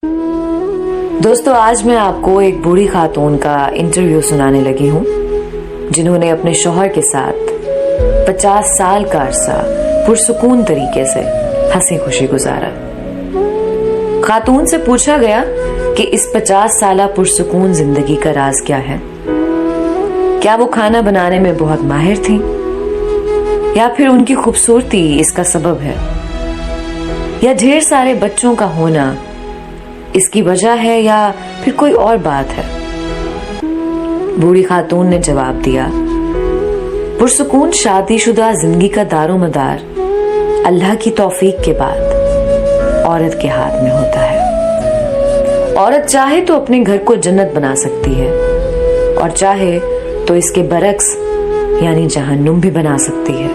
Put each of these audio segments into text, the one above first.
दोस्तों, आज मैं आपको एक बूढ़ी खातून का इंटरव्यू सुनाने लगी हूँ जिन्होंने अपने शौहर के साथ 50 साल का अरसा पुरसुकून तरीके से हंसी खुशी गुजारा। खातून से पूछा गया कि इस 50 साला पुरसुकून जिंदगी का राज क्या है। क्या वो खाना बनाने में बहुत माहिर थी या फिर उनकी खूबसूरती इसका सबब है, या ढेर सारे बच्चों का होना इसकी वजह है, या फिर कोई और बात है। बूढ़ी खातून ने जवाब दिया, पुरसुकून शादीशुदा जिंदगी का दारोमदार अल्लाह की तौफीक के बाद औरत के हाथ में होता है। औरत चाहे तो अपने घर को जन्नत बना सकती है और चाहे तो इसके बरक्स यानी जहन्नुम भी बना सकती है।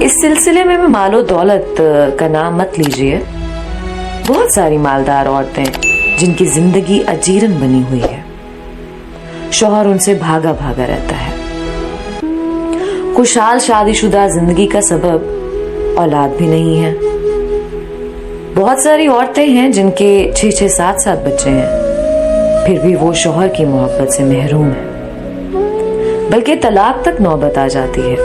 इस सिलसिले में मालो दौलत का नाम मत लीजिए। बहुत सारी मालदार औरतें जिनकी जिंदगी अजीरन बनी हुई है, शौहर उनसे भागा भागा रहता है। खुशहाल शादीशुदा जिंदगी का सबब औलाद भी नहीं है। बहुत सारी औरतें हैं जिनके 6-6, 7-7 बच्चे हैं, फिर भी वो शौहर की मोहब्बत से महरूम है, बल्कि तलाक तक नौबत आ जाती है।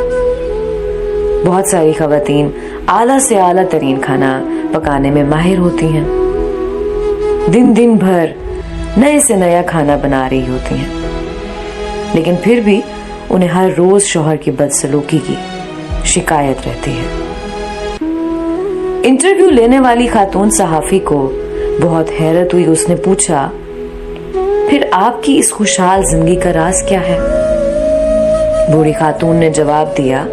बहुत सारी खवातीन आला से आला तरीन खाना पकाने में माहिर होती हैं, दिन भर नए से नया खाना बना रही होती हैं, लेकिन फिर भी उन्हें हर रोज शौहर की बदसलूकी की शिकायत रहती है। इंटरव्यू लेने वाली खातून सहाफी को बहुत हैरत हुई। उसने पूछा, फिर आपकी इस खुशहाल जिंदगी का राज क्या है? बूढ़ी खातून ने जवाब दिया,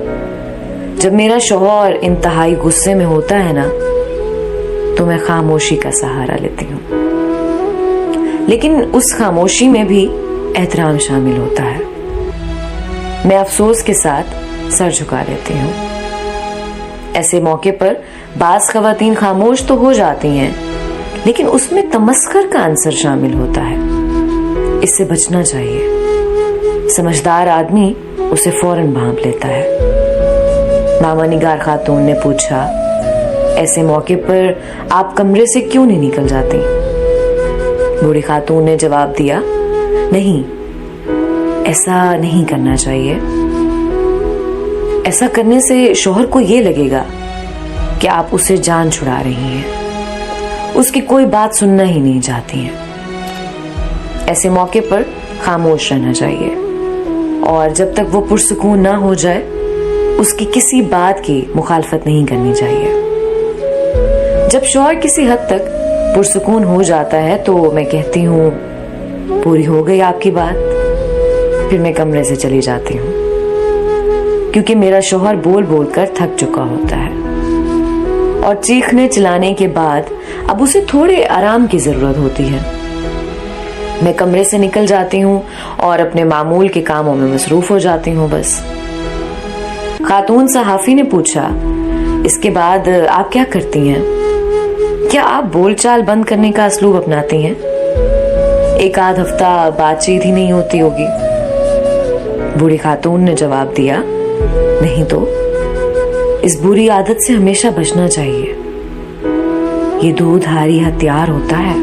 जब मेरा शौहर इंतहाई गुस्से में होता है ना, तो मैं खामोशी का सहारा लेती हूँ, लेकिन उस खामोशी में भी एहतराम शामिल होता है। मैं अफसोस के साथ सर झुका लेती हूँ। ऐसे मौके पर बाज खवातीन खामोश तो हो जाती हैं, लेकिन उसमें तमस्कर का आंसर शामिल होता है। इससे बचना चाहिए। समझदार आदमी उसे फौरन भांप लेता है। मामा निगार खातून ने पूछा, ऐसे मौके पर आप कमरे से क्यों नहीं निकल जाती? बूढ़ी खातून ने जवाब दिया, नहीं, ऐसा नहीं करना चाहिए। ऐसा करने से शौहर को ये लगेगा कि आप उसे जान छुड़ा रही हैं, उसकी कोई बात सुनना ही नहीं चाहती हैं। ऐसे मौके पर खामोश रहना चाहिए और जब तक वो पुरसुकून ना हो जाए उसकी किसी बात की मुखालफत नहीं करनी चाहिए। जब शौहर किसी हद तक पुरसुकून हो जाता है तो मैं कहती हूँ, पूरी हो गई आपकी बात। फिर मैं कमरे से चली जाती हूँ, क्योंकि मेरा शौहर बोल बोल कर थक चुका होता है और चीखने चिल्लाने के बाद अब उसे थोड़े आराम की जरूरत होती है। मैं कमरे से निकल जाती हूँ और अपने मामूल के कामों में मसरूफ हो जाती हूँ बस। खातून सहाफी ने पूछा, इसके बाद आप क्या करती हैं? क्या आप बोलचाल बंद करने का असलूब अपनाती हैं? एक आध हफ्ता बातचीत ही नहीं होती होगी। बूढ़ी खातून ने जवाब दिया, नहीं तो इस बुरी आदत से हमेशा बचना चाहिए। ये दूधारी हथियार होता है।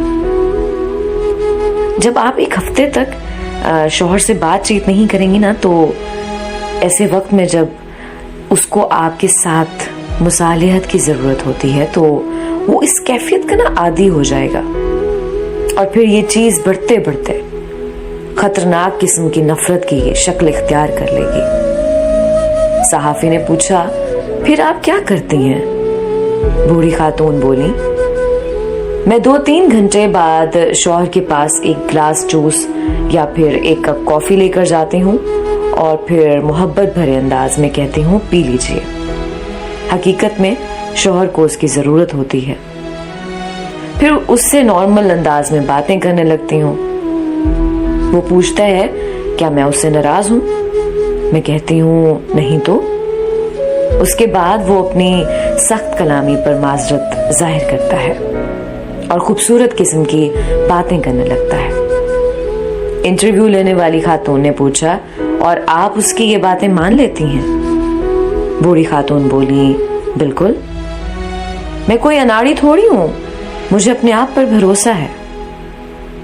जब आप एक हफ्ते तक शौहर से बातचीत नहीं करेंगी ना, तो ऐसे वक्त में जब उसको आपके साथ मुसालिहत की जरूरत होती है तो वो इस कैफियत का ना आदी हो जाएगा और फिर ये चीज बढ़ते बढ़ते खतरनाक किस्म की नफरत की शक्ल इख्तियार कर लेगी। सहाफी ने पूछा, फिर आप क्या करती हैं? बूढ़ी खातून बोली, मैं 2-3 घंटे बाद शौहर के पास एक ग्लास जूस या फिर एक कप कॉफी लेकर जाती हूँ और फिर मोहब्बत भरे अंदाज में कहती हूँ, पी लीजिए। हकीकत में शौहर को उसकी जरूरत होती है। फिर उससे नॉर्मल अंदाज में बातें करने लगती हूँ। वो पूछता है, क्या मैं उससे नाराज हूँ? मैं कहती हूँ, नहीं तो। उसके बाद वो अपनी सख्त कलामी पर माजरत जाहिर करता है और खूबसूरत किस्म की बातें करने लगता है। इंटरव्यू लेने वाली खातून ने पूछा, और आप उसकी ये बातें मान लेती हैं? बूढ़ी खातून बोली, बिल्कुल, मैं कोई अनाड़ी थोड़ी हूँ मुझे अपने आप पर भरोसा है।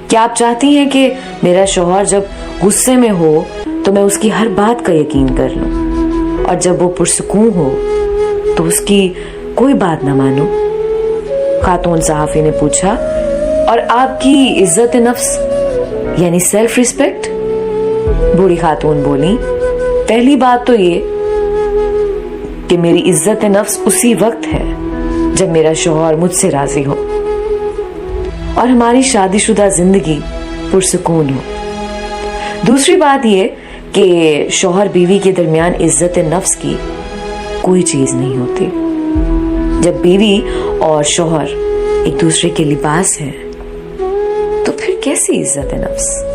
क्या आप चाहती हैं कि मेरा शौहर जब गुस्से में हो तो मैं उसकी हर बात का यकीन कर लूं, और जब वो पुरसुकून हो तो उसकी कोई बात ना मानूं? खातून सहाफी ने पूछा। और आपकी इज्जत नफ्स यानी सेल्फ रिस्पेक्ट? बूढ़ी खातून बोली, पहली बात तो ये कि मेरी इज्जत नफ्स उसी वक्त है जब मेरा शौहर मुझसे राजी हो और हमारी शादीशुदा जिंदगी पुरसुकून हो। दूसरी बात ये कि शौहर बीवी के दरमियान इज्जत नफ्स की कोई चीज नहीं होती। जब बीवी और शौहर एक दूसरे के लिबास हैं तो फिर कैसी इज्जत नफ्स?